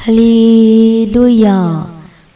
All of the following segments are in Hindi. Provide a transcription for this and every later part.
Hallelujah,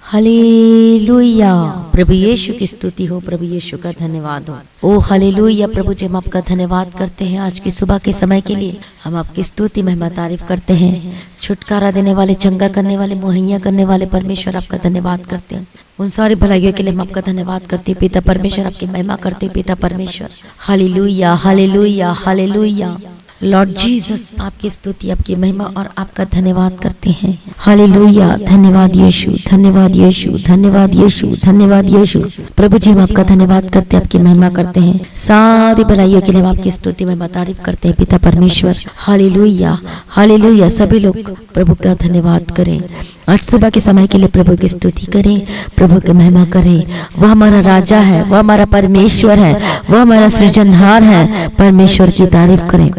hallelujah. प्रभु यीशु की स्तुति हो, प्रभु यीशु का धन्यवाद हो। ओ हालेलुया। प्रभु जी हम आपका धन्यवाद करते हैं आज की सुबह के समय के लिए। हम आपकी स्तुति महिमा तारीफ करते हैं। छुटकारा देने वाले, चंगा करने वाले, मुहैया करने वाले परमेश्वर आपका धन्यवाद करते हैं। उन सारी भलाइयों के लिए हम आपका धन्यवाद करते हैं पिता परमेश्वर, आपकी महिमा करते हैं पिता परमेश्वर। Hallelujah, hallelujah, hallelujah. Lord Jesus आपकी स्तुति, आपकी महिमा और आपका धन्यवाद करते हैं। हालेलुया। धन्यवाद यीशु, धन्यवाद यीशु, धन्यवाद यीशु, धन्यवाद यीशु। प्रभु जी हम आपका धन्यवाद करते हैं, आपकी महिमा करते हैं। सारी भलाइयों के लिए हम आपकी स्तुति महिमा तारीफ करते हैं पिता परमेश्वर। Hallelujah, hallelujah. सभी लोग प्रभु का धन्यवाद करें। आज सुबह के समय के लिए प्रभु की स्तुति करें, प्रभु की महिमा करें। वह हमारा राजा है, वह हमारा परमेश्वर है, वह हमारा सृजनहार है। परमेश्वर की तारीफ करें।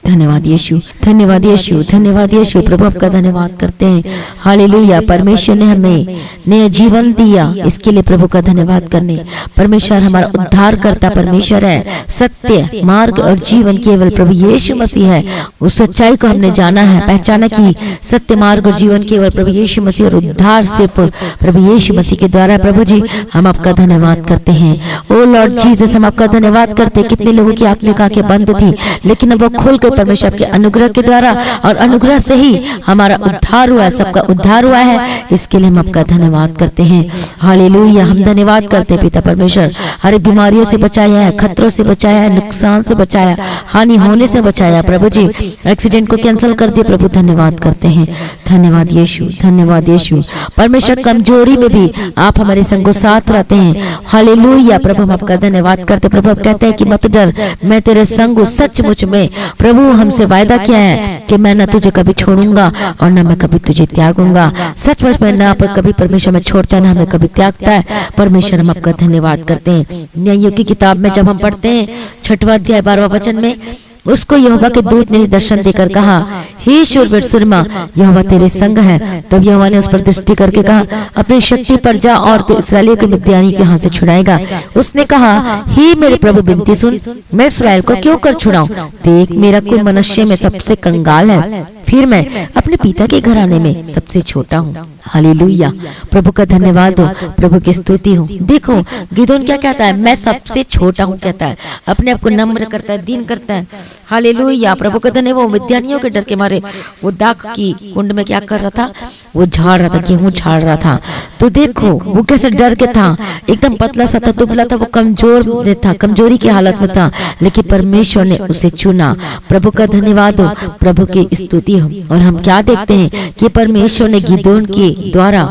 धन्यवाद यीशु, धन्यवाद यीशु, धन्यवाद यीशु। प्रभु आपका धन्यवाद करते हैं। हालेलुया। परमेश्वर ने हमें नया जीवन दिया, इसके लिए प्रभु का धन्यवाद करने। परमेश्वर हमारा उद्धार करता परमेश्वर है। सत्य, मार्ग और जीवन केवल प्रभु यीशु मसीह है। उस सच्चाई को हमने जाना है, पहचाना कि सत्य, मार्ग और जीवन केवल प्रभु यीशु मसीह और उद्धार सिर्फ प्रभु यीशु मसीह के द्वारा। प्रभु जी हम आपका धन्यवाद करते हैं। ओ लॉर्ड जीसस हम आपका धन्यवाद करते हैं। कितने लोगों की आत्मिक आंखें बंद थी, लेकिन अब वो खोल कर परमेश्वर के अनुग्रह के द्वारा और अनुग्रह से ही हमारा उद्धार हुआ, सबका उद्धार हुआ है। इसके लिए हम आपका धन्यवाद करते हैं। हालेलुया। हम धन्यवाद करते हैं पिता परमेश्वर। हर बीमारियों से बचाया है, खतरों से बचाया है, नुकसान से बचाया, हानि होने से बचाया। प्रभु जी एक्सीडेंट को कैंसिल कर दिए। प्रभु धन्यवाद करते हैं। धन्यवाद यीशु, धन्यवाद यीशु। परमेश्वर कमजोरी में भी आप हमारे संगो साथ रहते हैं। हालेलुया। प्रभु हम आपका धन्यवाद करते। प्रभु आप कहते हैं कि मत डर, मैं तेरे संग हूं। सचमुच में प्रभु हमसे वायदा किया है कि मैं न तुझे कभी छोड़ूंगा और न मैं कभी तुझे त्यागूंगा। सचमुच में ना पर कभी परमेश्वर में छोड़ता है, ना हमें कभी त्यागता है। परमेश्वर हम आपका धन्यवाद करते हैं। न्यायों की किताब में जब हम पढ़ते हैं 6वां अध्याय 12वां वचन में, उसको यहोवा के दूत ने दर्शन देकर कहा, हे शूरवीर सुरमा, यहोवा तेरे संग है। तब यहोवा ने उस पर दृष्टि करके कहा, अपनी शक्ति पर जा और तू इस्राएलियों के मिद्यानी के हाथ से छुड़ाएगा। उसने कहा, हे मेरे प्रभु विनती सुन, मैं इस्राएल को क्यों कर छुड़ाऊं? देख मेरा कुल मनुष्य में सबसे कंगाल है, फिर मैं अपने पिता के घराने में सबसे छोटा हूँ। हालेलुया। प्रभु का धन्यवाद हो, प्रभु की स्तुति हो। देखो गिदोन क्या कहता है, मैं सबसे छोटा हूँ कहता है, अपने आप को नम्र करता है, दीन करता है। हालेलुया। प्रभु का धन्यवाद। वो मिद्यानियों के डर के मारे वो दाख की कुंड में क्या कर रहा था, वो झाड़ रहा था, गेहूं झाड़ रहा था। तो देखो वो कैसे डर के था, एकदम पतला सा था, दुबला था, वो कमजोर था, कमजोरी की हालत में था, लेकिन परमेश्वर ने उसे चुना। प्रभु का धन्यवाद हो, प्रभु की स्तुति हो। और हम क्या देखते हैं कि परमेश्वर ने गिदोन के द्वारा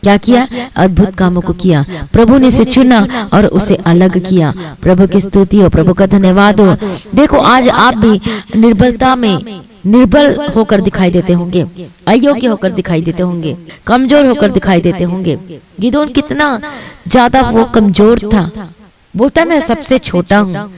क्या किया, अद्भुत कामों को किया। प्रभु ने इसे चुना और उसे अलग किया। प्रभु की स्तुति हो, प्रभु का धन्यवाद हो। देखो आज आप भी निर्बलता में निर्बल होकर दिखाई देते होंगे, अयोग्य होकर दिखाई देते होंगे, कमजोर होकर दिखाई देते होंगे। गिदोन कितना ज्यादा वो कमजोर था, बोलता है मैं सबसे छोटा हूँ,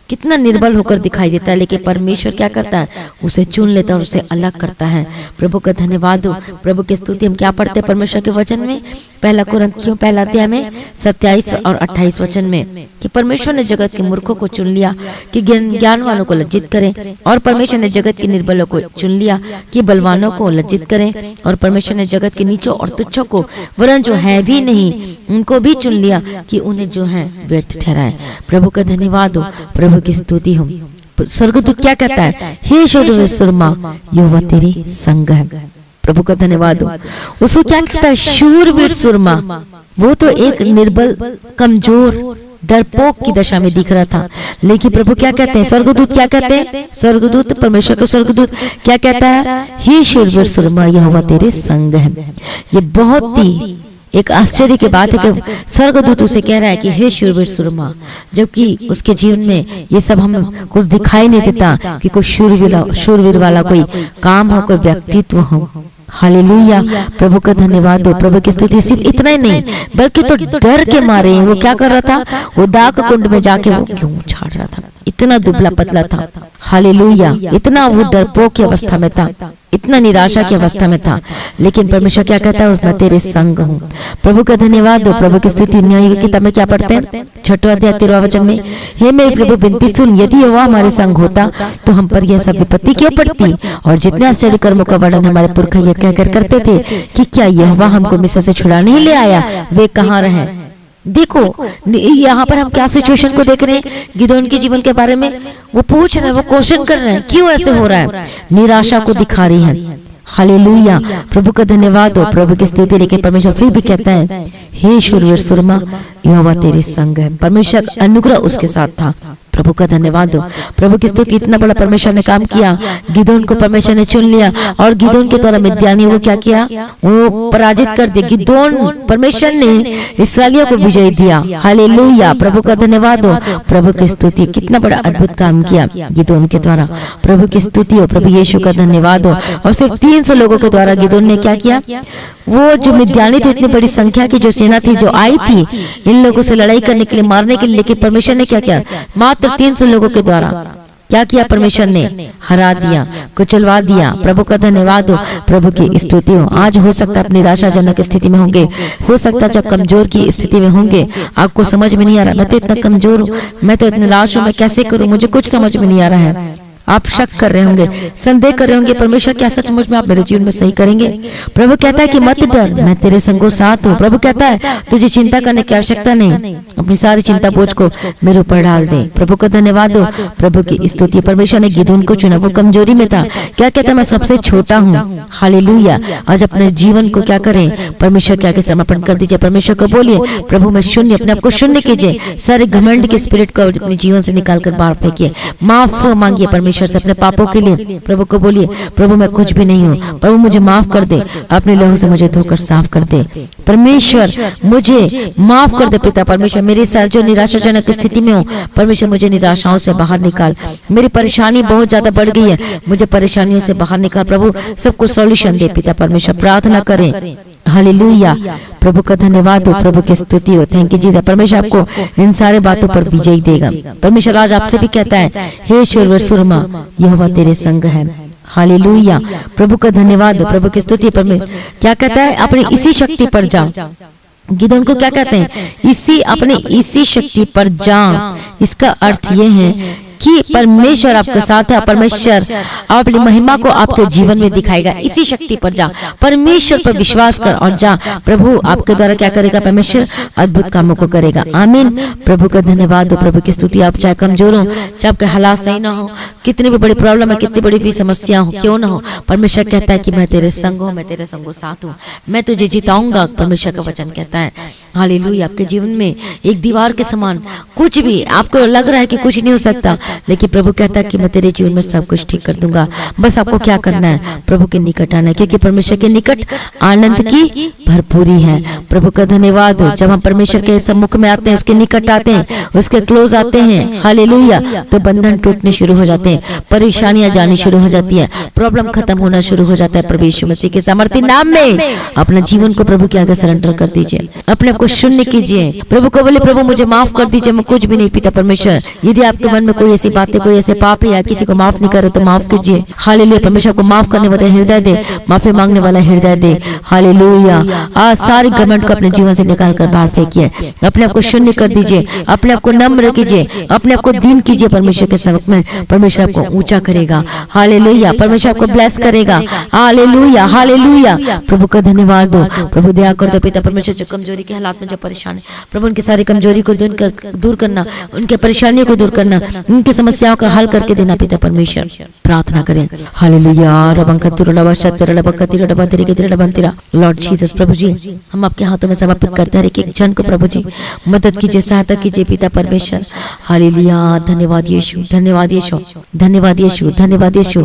कितना निर्बल होकर दिखाई देता है। लेकिन परमेश्वर क्या करता है, उसे चुन लेता है और उसे अलग करता है। प्रभु का धन्यवाद हो, प्रभु की स्तुति। हम क्या पढ़ते हैं परमेश्वर के वचन में, 1 कुरिन्थियों 1 अध्याय में 27 और 28 वचन में, कि परमेश्वर ने जगत के मूर्खों को चुन लिया कि ज्ञान वालों को लज्जित करें, और परमेश्वर ने जगत के निर्बलों को चुन लिया कि बलवानों को लज्जित करें, और परमेश्वर ने जगत के नीचों और तुच्छों को, वरन जो है भी नहीं उनको भी चुन लिया कि उन्हें जो है व्यर्थ ठहराए। प्रभु का धन्यवाद हो, प्रभु की स्तुति हो। स्वर्गदूत क्या कहता है, हे शूरवीर सुरमा, यहोवा तेरे संग है। प्रभु का धन्यवाद हो। उसको क्या कहता है, शूरवीर सुरमा। वो तो एक निर्बल, कमजोर, डरपोक की दशा में दिख रहा था, लेकिन प्रभु क्या कहते हैं, स्वर्गदूत क्या कहते हैं, स्वर्गदूत परमेश्वर का स्वर्गदूत क्या कहता है, हे शूरवीर सुरमा, यहोवा तेरे संग है। ये बहुत ही एक आश्चर्य की बात है कि स्वर्गदूत उसे कह रहा है कि हे शूरवीर सुरमा, जबकि उसके जीवन में ये सब हम कुछ दिखाई नहीं देता कि कोई शूरवीर वाला कोई काम हो, कोई व्यक्तित्व हो। हालेलुया। प्रभु का धन्यवाद हो, प्रभु की स्तुति। सिर्फ इतना ही नहीं, बल्कि तो डर के मारे वो क्या कर रहा था, वो दाख कुंड में जाके वो गेहूं झाड़ रहा था। इतना दुबला पतला था, हालेलुया, इतना वो डरपोक की अवस्था में था, इतना निराशा की अवस्था में था, लेकिन परमेश्वर क्या कहता है, मैं तेरे संग हूँ। प्रभु का धन्यवाद हो। प्रभु की स्तुति। न्याय की किताब में क्या पढ़ते हैं, 6वां अध्याय 13वां वचन में, हे मेरे प्रभु विनती सुन, यदि यहोवा हमारे संग होता तो हम पर यह सब विपत्ति क्यों पड़ती। और जितने आश्चर्य कर्मों का वर्णन हमारे पुरखा यह कहकर करते थे कि क्या यहोवा हमको मिस्र से छुड़ा नहीं ले आया, वे कहाँ रहे। देखो यहाँ पर हम क्या सिचुएशन को देख रहे हैं, गिदोन के जीवन के बारे में वो पूछ रहे हैं, वो क्वेश्चन कर रहे हैं, क्यों ऐसे हो रहा है, निराशा को दिखा रही है। हालेलुया, प्रभु का धन्यवाद हो। प्रभु की स्तुति। लेकिन परमेश्वर फिर भी कहता है, हे शूरवीर सुरमा, यहोवा तेरे संग है। परमेश्वर अनुग्रह उसके साथ था। प्रभु का धन्यवाद हो। प्रभु की स्तुति। इतना बड़ा परमेश्वर ने काम किया, गिदोन को परमेश्वर ने चुन लिया और गिदोन के द्वारा मिद्यानियों को क्या किया, वो पराजित कर दिया। गिदोन, परमेश्वर ने इस्राएलियों को विजय दिया। हालेलुया, प्रभु का धन्यवाद हो। प्रभु की स्तुति। कितना बड़ा अद्भुत काम किया गिदोन के द्वारा। प्रभु की स्तुति हो। प्रभु यीशु का धन्यवाद हो। और सिर्फ 300 लोगों के द्वारा गिदोन ने क्या किया, वो जो मिद्यानी थे, इतनी बड़ी संख्या की जो सेना थी जो आई थी इन लोगों से लड़ाई करने के लिए, मारने के लिए, लेकिन परमेश्वर ने क्या किया, मात्र 300 लोगों के द्वारा क्या किया, परमेश्वर ने हरा दिया, कुचलवा दिया। प्रभु का धन्यवाद हो। प्रभु की स्तुति हो। आज हो सकता है अपनी निराशाजनक स्थिति में होंगे, हो सकता है जब कमजोर की स्थिति में होंगे, आपको समझ में नहीं आ रहा, मैं तो इतना कमजोर हूँ, मैं तो इतनी निराश हूँ, मैं कैसे करूँ, मुझे कुछ समझ में नहीं आ रहा है। आप शक कर रहे होंगे, संदेह कर रहे होंगे, परमेश्वर क्या सचमुच में आप मेरे जीवन में सही करेंगे। प्रभु कहता है कि मत डर, मैं तेरे संगो साथ हूँ। प्रभु कहता है तुझे चिंता करने की आवश्यकता नहीं, अपनी सारी चिंता बोझ को मेरे ऊपर डाल दे। प्रभु का धन्यवाद हो। प्रभु की स्तुति। परमेश्वर ने गिदोन को चुना, वो कमजोरी में था, क्या कहता है, मैं सबसे छोटा हूँ। हालेलुया। आज अपने जीवन को क्या करें, परमेश्वर के आगे समर्पण कर दीजिए। परमेश्वर को बोलिए, प्रभु मैं शून्य, अपने आप को शून्य कीजिए, सारे घमंड के स्पिरिट को अपने जीवन से निकाल कर बाहर फेंकिए, माफ मांगिए परमेश्वर से अपने पापों के लिए। प्रभु को बोलिए, प्रभु मैं कुछ भी नहीं हूँ, प्रभु मुझे माफ कर दे, अपने लहू से मुझे धोकर साफ कर दे। परमेश्वर मुझे माफ कर दे पिता। परमेश्वर मेरे साथ जो निराशाजनक स्थिति में हूँ, परमेश्वर मुझे निराशाओं से बाहर निकाल। मेरी परेशानी बहुत ज्यादा बढ़ गई है, मुझे परेशानियों से बाहर निकाल। प्रभु सबको सॉल्यूशन दे पिता। परमेश्वर प्रार्थना करें। हालेलुया, प्रभु का धन्यवाद हो। प्रभु की स्तुति हो। Thank you Jesus. परमेश्वर आपको इन सारे बातों पर विजय देगा। परमेश्वर आज आपसे भी कहता है, हे शूरवीर सुरमा, यहोवा तेरे संग है। हालेलुया, प्रभु का धन्यवाद हो। प्रभु की स्तुति। परमेश्वर क्या कहता है, अपनी इसी शक्ति पर जा। गिदोन को क्या कहते हैं, इसी शक्ति पर जा। इसका अर्थ यह है कि परमेश्वर आपके साथ है, परमेश्वर अपनी महिमा को आपके जीवन में दिखाएगा। इसी शक्ति पर जा, परमेश्वर पर विश्वास कर और जा। प्रभु आपके द्वारा क्या करेगा, परमेश्वर अद्भुत कामों को करेगा। आमीन। प्रभु का धन्यवाद हो। प्रभु की स्तुति। आप चाहे कमजोर हो, चाहे आपके हालात सही ना हो, कितनी भी बड़ी प्रॉब्लम है, कितनी बड़ी भी समस्या हो, क्यों ना हो, परमेश्वर कहता है कि मैं तेरे संग हूँ, मैं तेरे संगो साथ हूँ, मैं तुझे जिताऊंगा। परमेश्वर का वचन कहता है। हालेलुया। आपके जीवन में एक दीवार के समान कुछ भी आपको लग रहा है कि कुछ नहीं हो सकता, लेकिन प्रभु कहता है कि मैं तेरे जीवन में सब कुछ ठीक कर दूंगा। बस आपको क्या करना है, प्रभु के निकट आना है, क्योंकि परमेश्वर के निकट आनंद की भरपूरी है। प्रभु का धन्यवाद हो। जब हम परमेश्वर के सम्मुख में आते हैं, उसके निकट आते हैं, उसके क्लोज आते हैं, हालेलुया, तो बंधन टूटने शुरू हो जाते हैं, परेशानियां जानी शुरू हो जाती है, प्रॉब्लम खत्म होना शुरू हो जाता है। प्रभु यीशु मसीह के सामर्थी नाम में अपना जीवन को प्रभु के आगे सरेंडर कर दीजिए, अपने आप को शून्य कीजिए। प्रभु को बोले, प्रभु मुझे माफ कर दीजिए, मैं कुछ भी नहीं पिता। परमेश्वर यदि आपके मन में कोई ऐसी बातें, कोई ऐसे पाप है या किसी को माफ नहीं करे तो माफ कीजिए। हालेलुया। परमेश्वर को माफ करने वाला हृदय दे, माफी मांगने वाला हृदय दे। हालेलुया। आज सारे घमंड को अपने जीवन से निकाल कर बाहर फेंकिए, अपने आप को शून्य कर दीजिए, अपने आप को नम्र कीजिए, अपने आप को दीन कीजिए परमेश्वर के समक्ष में। परमेश्वर आपको ऊंचा करेगा। हालेलुया। परमेश्वर आपको ब्लेस करेगा। Hallelujah, hallelujah. प्रभु का धन्यवाद दो। प्रभु दया कर दो पिता। परमेश्वर जो कमजोरी के हालात में जो परेशान है, प्रभु उनकी सारी कमजोरी को दूर करना, उनके परेशानियों को दूर करना, उनकी समस्याओं का हल करके देना पिता। परमेश्वर प्रार्थना करें। हालेलुया। लॉर्ड जीसस, प्रभु जी हम आपके हाथों में समर्पित करते हैं। एक जन को प्रभु जी मदद कीजिए, सहायता कीजिए पिता परमेश्वर। हालेलुया। धन्यवाद यीशु, धन्यवाद यीशु, धन्यवाद यीशु, धन्यवाद यीशु।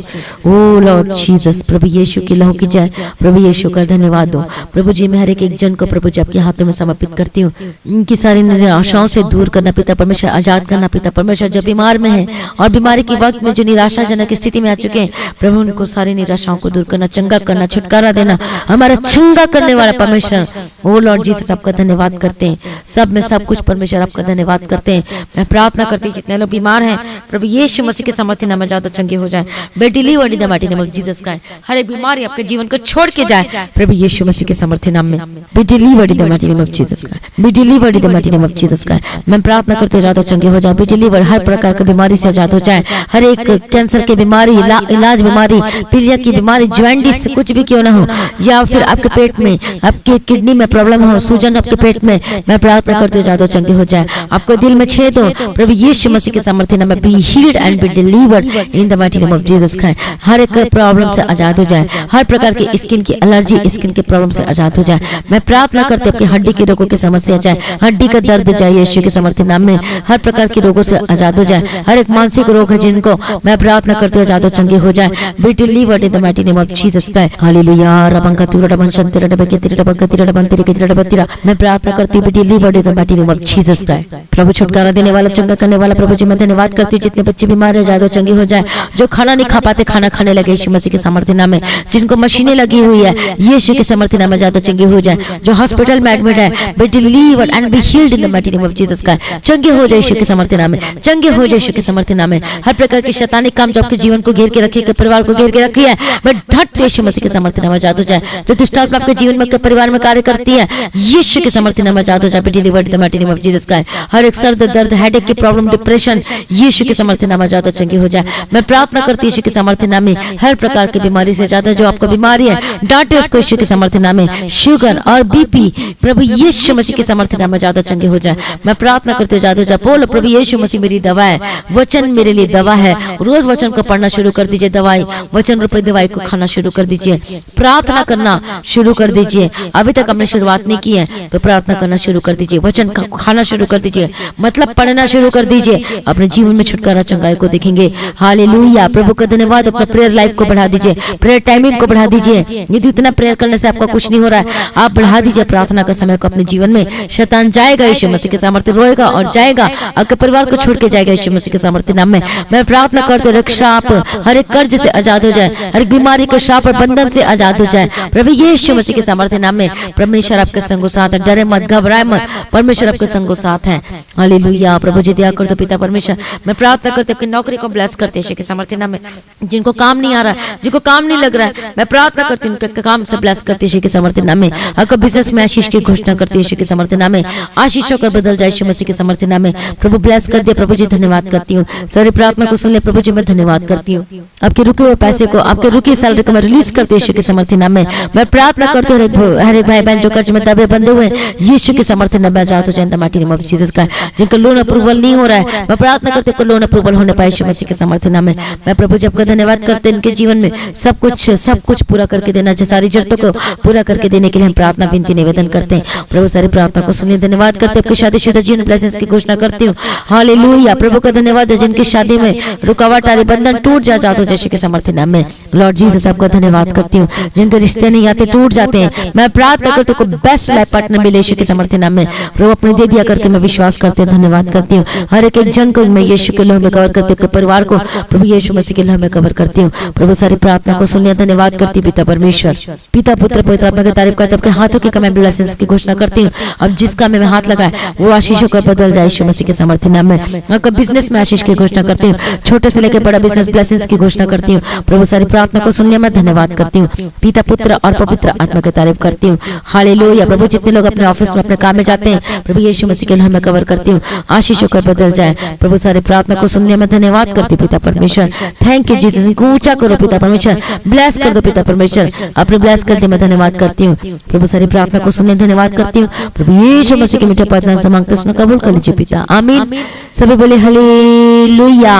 ओ लॉर्ड जीसस, प्रभु यीशु की लहू की जय। प्रभु यीशु का धन्यवाद दो। प्रभु जी मैं हर एक जन को प्रभु जी आपके हाथों में समर्पित करती हूँ। इनकी सारी निराशाओं से दूर करना पिता परमेश्वर, आजाद करना पिता परमेश्वर। जो बीमार में में है और बीमारी के वक्त में जो निराशाजनक स्थिति में आ चुके हैं, प्रभु उनको सारी निराशाओं को दूर करना, चंगा करना, छुटकारा देना, हमारा चंगा करने वाला परमेश्वर। ओ लॉर्ड जीसस, आपका धन्यवाद करते हैं, सब में सब कुछ परमेश्वर आपका धन्यवाद करते हैं। मैं प्रार्थना करती हूँ जितने लोग बीमार हैं प्रभु यीशु मसीह के सामर्थ्य नाम में जाओ तो चंगे हो जाए। Be delivered in the mighty name of Jesus Christ. हर एक बीमारी आपके जीवन को छोड़ के जाए प्रभु यीशु मसीह के सामर्थ्य नाम में। B delivered in the mighty name of Jesus Christ. B delivered in the mighty name of Jesus Christ. मैं प्रार्थना करते जाओ तो चंगे हो जाए। बी डिलीवर्ड, हर प्रकार की बीमारी से आजाद हो जाए। हर एक कैंसर की बीमारी, इलाज बीमारी, पीलिया की बीमारी, ज्वाइंटिस, कुछ भी क्यों ना हो, या फिर आपके पेट में, आपके किडनी में प्रॉब्लम हो, सूजन आपके पेट में, मैं प्रार्थना करते हो जादू चंगे हो जाए। आपको दिल में छेद हो प्रभु यीशु मसीह के सामर्थ्य नाम में be healed and be delivered in the mighty name of Jesus Christ. हर एक प्रॉब्लम से आजाद हो जाए। हर प्रकार की स्किन की एलर्जी, स्किन के प्रॉब्लम से आजाद हो जाए। मैं प्रार्थना करते हो कि हड्डी के रोगों की समस्या जाए, हड्डी का दर्द जाए यीशु के सामर्थ्य नाम में। हर प्रकार के रोगों से आजाद हो जाए। हर एक मानसिक रोग है जिनको मैं प्रार्थना करते हो जादू चंगे हो जाए। Be delivered in the mighty name of Jesus Christ. हालेलुया। रबंका तुरडा बंशन तेरडा बके तेरडा बका तेरडा बन तेरे के तेरडा बतिरा। मैं प्रार्थना करती हूँ be delivered in the mighty name of Jesus Christ. प्रभु छुटकारा देने वाला, चंगा करने वाला प्रभु जी, मैं धन्यवाद करती हूँ। जितने बच्चे बीमार है जादू चंगे हो जाए। जो खाना नहीं खा पाते खाना खाने लगे यीशु मसीह के सामर्थ्य नाम में। जिनको मशीनें लगी हुई है यीशु के सामर्थ्य नाम में जादू चंगे हो जाए। जो हॉस्पिटल में एडमिट है be delivered and be healed in the mighty name of Jesus Christ. चंगे हो जाए यीशु के सामर्थ्य नाम में। चंगे हो जाए यीशु के सामर्थ्य नाम में। हर प्रकार के शैतानी काम जो आपके जीवन को घेर के रखी है, परिवार को घेर के रखी है, मैं ढट यीशु मसीह के सामर्थ्य नाम में जादू जाए। जो दुष्ट आत्मा आपके जीवन में, परिवार में कार्य करती है यीशु के सामर्थ्य नाम में जादू जाए। Be delivered in the mighty name of Jesus Christ. हर एक सर दर्द, हेडेक की प्रॉब्लम, डिप्रेशन यीशु के सामर्थ्य नाम में जादू चंगी हो जाए। मैं प्रार्थना करती हूँ यीशु के सामर्थ्य नाम में। हर प्रकार की बीमारी से ज्यादा जो आपको बीमारी है डांटे उसको यीशु के सामर्थ्य नाम में। शुगर और बीपी प्रभु यीशु मसीह के सामर्थ्य नाम में ज्यादा चंगे हो जाए। मैं प्रार्थना करती हूँ जादू जा बोलो प्रभु यीशु मसीह मेरी दवा है, वचन मेरे लिए दवा है। रोज वचन को पढ़ना शुरू कर दीजिए। दवाई वचन रूपी दवाई को खाना शुरू कर दीजिए। प्रार्थना करना शुरू कर दीजिए। अभी तक हमने शुरुआत नहीं की है तो प्रार्थना करना शुरू कर दीजिए। वचन खाना शुरू कर दीजिए, मतलब पढ़ना शुरू कर दीजिए। अपने जीवन में छुटकारा चंगाई को देखेंगे। हालेलुया। प्रभु का धन्यवाद। अपना प्रेयर लाइफ को बढ़ा दीजिए, प्रेयर टाइमिंग को बढ़ा दीजिए। यदि उतना प्रेयर करने से आपका कुछ नहीं हो रहा है, आप बढ़ा दीजिए प्रार्थना का समय को अपने जीवन में। शैतान जाएगा यीशु मसीह के सामर्थ्य, रोएगा और जाएगा, आपके परिवार को छोड़ के जाएगा यीशु मसीह के सामर्थ्य नाम में। मैं प्रार्थना करते हूँ श्राप, हर एक कर्ज से आजाद हो जाए, हर एक बीमारी को श्राप और बंधन से आजाद हो जाए प्रभु यीशु मसीह के सामर्थ्य नाम में। परमेश्वर आपके संगो साथ है, डरे मत, घबराए मत, परमेश्वर आपके संगो साथ है। हालेलुया। प्रभु जी दया कर दो पिता परमेश्वर। मैं प्रार्थना करते अपनी नौकरी को ब्लेस करते यीशु के सामर्थ्य नाम में। जिनको काम नहीं आ रहा, जिनको काम नहीं लग रहा है, मैं प्रार्थना करती हूँ उनके काम से ब्लेस करते यीशु के सामर्थ्य नाम में। आपका बिजनेस में आशीष की घोषणा करते यीशु के सामर्थ्य नाम में। आशीषों का बदल जाए यीशु मसीह के सामर्थ्य नाम में। प्रभु ब्लेस कर दिया प्रभु जी, धन्यवाद करती हूँ। सारी प्रार्थना को सुन ले प्रभु जी, मैं धन्यवाद करती हूँ। आपके रुके हुए पैसे को, आपके रुकी सैलरी को मैं रिलीज करती हूँ यीशु के सामर्थ्य नाम में। मैं प्रार्थना करती हूँ हर एक भाई बहन जो कर्ज में दबे बंधे हुए यीशु के सामर्थ्य नाम में जाओ तो जय the mighty name of Jesus का। जिनका लोन अप्रूवल नहीं हो रहा है, मैं प्रार्थना करती हूँ लोन अप्रूवल होने पाए यीशु मसीह के सामर्थ्य नाम में। मैं प्रभु जी आपका धन्यवाद करते हैं इनके जीवन में सब कुछ पूरा करके देना, सारी जरूरतों को पूरा करके देने के लिए हम प्रार्थना विनती निवेदन करते हैं। प्रभु सारी प्रार्थना को सुनिए, धन्यवाद करते हैं। आपकी शादीशुदा जीवन ब्लेसिंग्स की घोषणा करती हूँ। हालेलुया। प्रभु का धन्यवाद है जिनकी शादी में रुकावट आ रही, बंधन टूट जाओ यीशु के सामर्थ्य नाम में। लॉर्ड जीसस आपका धन्यवाद करती हूँ। जिनके रिश्ते नहीं आते, टूट जाते हैं, मैं प्रार्थना करती हूँ बेस्ट लाइफ पार्टनर मिले यीशु के सामर्थ्य नाम में। प्रभु अपने दे दिया करके मैं विश्वास करती हूँ, धन्यवाद करती हूँ। हर एक जन को मैं यीशु के लहू में कवर करती हूँ, परिवार को प्रभु यीशु मसीह के लहू में कवर करती हूँ। प्रभु सारी प्रार्थना को सुनिए, धन्यवाद करती हूँ पिता परमेश्वर। पिता पुत्र पवित्र आत्मा की तारीफ करते आपके हाथों की कमाई ब्लेसिंग्स की घोषणा करती हूँ। अब जिसका में हाथ लगाए वो आशीषों का बदल जाए यीशु मसीह के सामर्थ्य नाम में। आपका बिजनेस में आशीष की घोषणा करती हूँ, छोटे से लेकर बड़ा बिजनेस ब्लेसिंग्स की घोषणा करती हूँ। प्रभु सारी प्रार्थना को सुनिए, मैं धन्यवाद करती हूँ। पिता पुत्र और पवित्र आत्मा की तारीफ करती हूँ। हालेलुया। प्रभु जितने लोग अपने ऑफिस में अपने काम में जाते हैं प्रभु यीशु मसीह के लहू में कवर करती हूँ, आशीषों का बदल जाए। प्रभु सारी प्रार्थना को सुनने में धन्यवाद करती हूँ पिता परमेश्वर। Thank you Jesus. इनको ऊंचा करो पिता परमेश्वर, ब्लेस कर दो पिता परमेश्वर, अपने ब्लेस करके मैं धन्यवाद करती हूँ। प्रभु सारी प्रार्थना को सुनने धन्यवाद करती हूँ। प्रभु यीशु मसीह के मीठे प्रार्थना से मांगते सुनो, कबूल कर लीजिए पिता, आमीन। सभी बोले हालेलुया।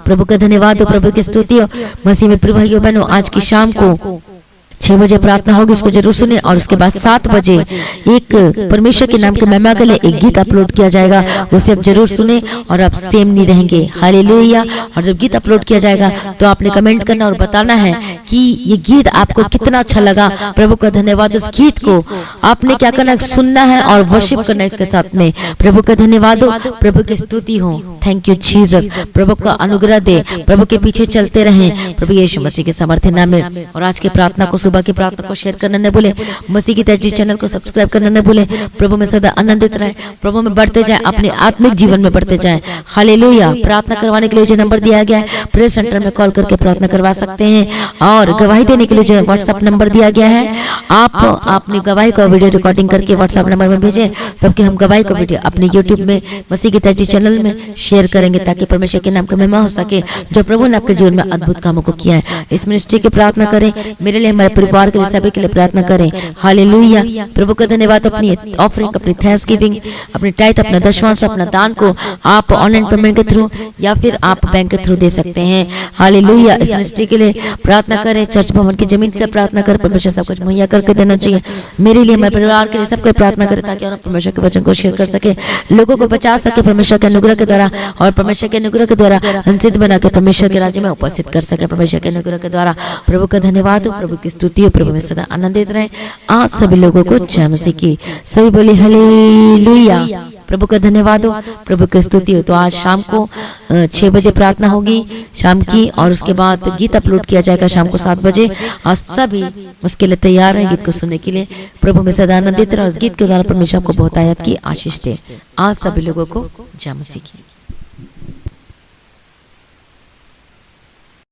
प्रभु का धन्यवाद हो, प्रभु की स्तुति हो। मसीह में प्रिय भाइयों बहनों, आज की शाम को 6 बजे प्रार्थना होगी, इसको जरूर सुने। और उसके बाद 7 बजे एक परमेश्वर के नाम के महिमा के लिए एक गीत अपलोड किया जाएगा, उसे आप जरूर सुने और आप सेम नहीं रहेंगे। हालेलुया। और जब गीत अपलोड किया जाएगा तो आपने कमेंट करना और बताना है कि ये गीत आपको कितना अच्छा लगा। प्रभु का धन्यवाद। उस गीत को आपने क्या करना, सुनना है और वर्शिप करना है इसके साथ में। प्रभु का धन्यवाद हो, प्रभु की स्तुति हो। Thank you Jesus. प्रभु का अनुग्रह दे, प्रभु के पीछे चलते रहें प्रभु यीशु मसीह के समर्थन नाम में। और आज की प्रार्थना को, सुबह की प्रार्थना को शेयर करना न भूले, मसीह की तेजी चैनल को सब्सक्राइब करना न भूले। प्रभु में सदा आनंदित रहे, प्रभु में बढ़ते जाए, अपने आत्मिक जीवन में बढ़ते जाए। हालेलुया। प्रार्थना करवाने के लिए जो नंबर दिया गया है, प्रेयर सेंटर में कॉल करके प्रार्थना करवा सकते हैं। और गवाही देने के लिए जो व्हाट्सएप नंबर दिया गया है, आप अपनी गवाही को वीडियो रिकॉर्डिंग करके व्हाट्सएप नंबर में भेजें, तब कि हम गवाही को वीडियो अपने यूट्यूब में मसीह की तेजी चैनल में शेयर करेंगे, ताकि परमेश्वर के नाम का महिमा हो सके, जो प्रभु ने आपके जीवन में अद्भुत कामों को किया है। इस मिनिस्ट्री की प्रार्थना करें, मेरे लिए, हमारे परिवार के लिए, सभी के लिए प्रार्थना करें। हालेलुया। प्रभु का धन्यवाद। अपनी ऑफरिंग, अपनी थैंक्सगिविंग, अपनी टाइट, अपना दशवांश, अपना दान को आप ऑनलाइन पेमेंट के थ्रू या फिर आप बैंक के थ्रू दे सकते हैं। हालेलुया। इस मिनिस्ट्री के लिए प्रार्थना करें, चर्च भवन की जमीन की प्रार्थना करें, परमेश्वर सब कुछ मुहैया करके देना चाहिए। मेरे लिए, हमारे परिवार के लिए, सबको प्रार्थना करें, ताकि और परमेश्वर के वचन को शेयर कर सके, लोगों को बचा सके परमेश्वर के अनुग्रह के द्वारा, और परमेश्वर के अनुग्रह के द्वारा हम सिद्ध बनाकर परमेश्वर के राज्य में उपस्थित कर सके परमेश्वर के अनुग्रह के द्वारा। प्रभु का धन्यवाद हो, प्रभु की स्तुति हो, प्रभु में सदा आनंदित रहे। आज सभी लोगों को जय मसीह की। सभी बोले हालेलुया। प्रभु का धन्यवाद हो, प्रभु की स्तुति हो। तो आज शाम को 6 बजे प्रार्थना होगी शाम की, और उसके बाद गीत अपलोड किया जाएगा शाम को 7 बजे। और सभी उसके लिए तैयार हैं गीत को सुनने के लिए। प्रभु में सदा आनंदित रहे। उस गीत के द्वारा परमेश्वर आपको बहुत आयत की आशीष दे। आज सभी लोगों को जय मसीह की।